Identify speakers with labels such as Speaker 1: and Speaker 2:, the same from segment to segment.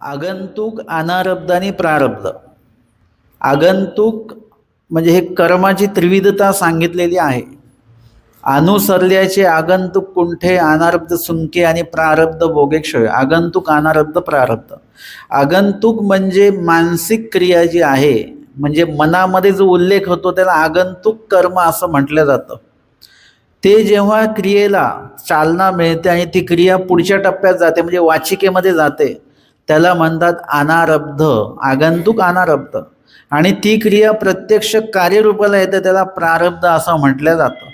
Speaker 1: आगंतुक, अनारब्ध आणि प्रारब्ध. आगंतुक म्हणजे हे कर्माची त्रिविधता सांगितलेली आहे. अनुसरल्याचे आगंतुक कुंठे, अनारब्ध सुंके आणि प्रारब्ध भोगेक्षय. आगंतुक, अनारब्ध, प्रारब्ध. आगंतुक म्हणजे मानसिक क्रिया जी आहे, म्हणजे मनामध्ये जो उल्लेख होतो त्याला आगंतुक कर्म असं म्हटलं जातं. ते जेव्हा क्रियेला चालना मिळते आणि ती क्रिया पुढच्या टप्प्यात जाते, म्हणजे वाचिकेमध्ये जाते, त्याला म्हणतात अनारब्ध. आगंतुक, अनारब्ध. आणि ती क्रिया प्रत्यक्ष कार्यरूपाला येते त्याला प्रारब्ध असं म्हटलं जातं.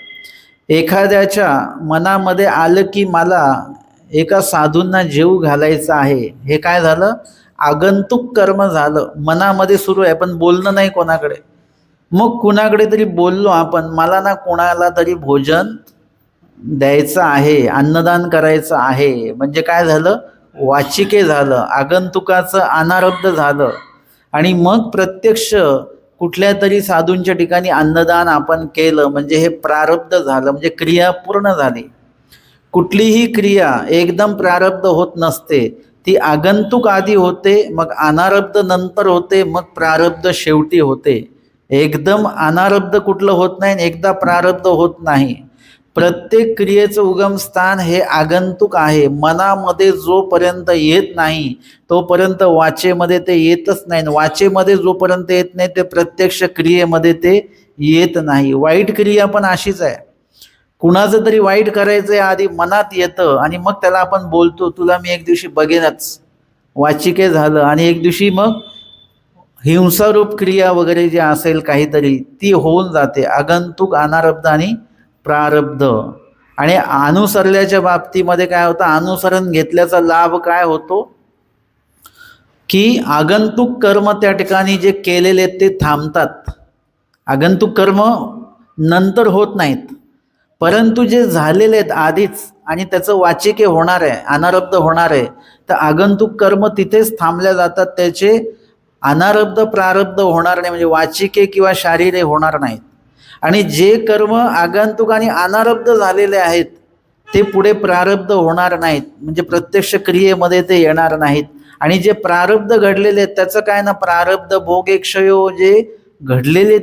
Speaker 1: एखाद्याच्या मनामध्ये आलं की मला एका साधूंना जीव घालायचा आहे, हे काय झालं? आगंतुक कर्म झालं. मनामध्ये सुरू आहे पण बोलणं नाही कोणाकडे. मग कुणाकडे तरी बोललो आपण, मला ना कोणाला तरी भोजन द्यायचं आहे, अन्नदान करायचं आहे, म्हणजे काय झालं? वाचिके झालं, आगंतुकाचं अनारब्ध झालं. आणि मग प्रत्यक्ष कुठल्या तरी साधूंच्या ठिकाणी अन्नदान आपण केलं, म्हणजे हे प्रारब्ध झालं, म्हणजे क्रिया पूर्ण झाली. कुठलीही क्रिया एकदम प्रारब्ध होत नसते, ती आगंतुक आधी होते, मग अनारब्ध नंतर होते, मग प्रारब्ध शेवटी होते. एकदम अनारब्ध कुठलं होत नाही, एकदा प्रारब्ध होत नाही. प्रत्येक क्रियेचं उगमस्थान हे आगंतुक आहे. मनामध्ये जोपर्यंत येत नाही तोपर्यंत वाचेमध्ये ते येतच नाही. वाचेमध्ये जोपर्यंत येत नाही ते प्रत्यक्ष क्रियेमध्ये ते येत नाही. वाईट क्रिया पण अशीच आहे. कुणाचं तरी वाईट करायचंय आधी मनात येतं आणि मग त्याला आपण बोलतो, तुला मी एक दिवशी बघेनच, वाचिके झालं. आणि एक दिवशी मग हिंसारूप क्रिया वगैरे जे असेल काहीतरी ती होऊन जाते. आगंतुक, अनारब्ध आणि प्रारब्ध. आणि अनुसरल्याच्या बाबतीमध्ये काय होतं? अनुसरण घेतल्याचा लाभ काय होतो की आगंतुक कर्म त्या ठिकाणी जे केलेले ते थांबतात. आगंतुक कर्म नंतर होत नाहीत, परंतु जे झालेले आहेत आधीच आणि त्याचं वाचिके होणार आहे, अनारब्ध होणार आहे, तर आगंतुक कर्म तिथेच थांबल्या जातात. त्याचे अनारब्ध प्रारब्ध होणार नाही, म्हणजे वाचिके किंवा शारीरे होणार नाहीत. आणि जे कर्म आगंतुक आणि अनारब्ध झालेले आहेत ते पुढे प्रारब्ध होणार नाहीत, म्हणजे प्रत्यक्ष क्रियेमध्ये ते येणार नाहीत. आणि जे प्रारब्ध घडलेले आहेत त्याचं काय ना, प्रारब्ध भोगेक्षयो, जे घडलेले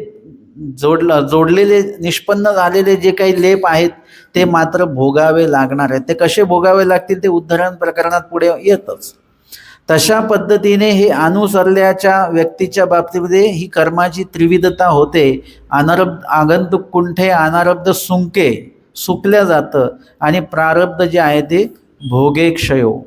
Speaker 1: जोडलेले निष्पन्न झालेले जे काही लेप आहेत ते मात्र भोगावे लागणार आहेत. ते कसे भोगावे लागतील ते उद्धरण प्रकरणात पुढे येतच. तशा पद्धतीने हे अनुसरल्याच्या व्यक्तीच्या बाबतीमध्ये ही कर्माची त्रिविधता होते. आगंतुक कुंठे, अनारब्ध सुंके, सुकल्या जातं, आणि प्रारब्ध जे आहे ते भोगेक्षयो.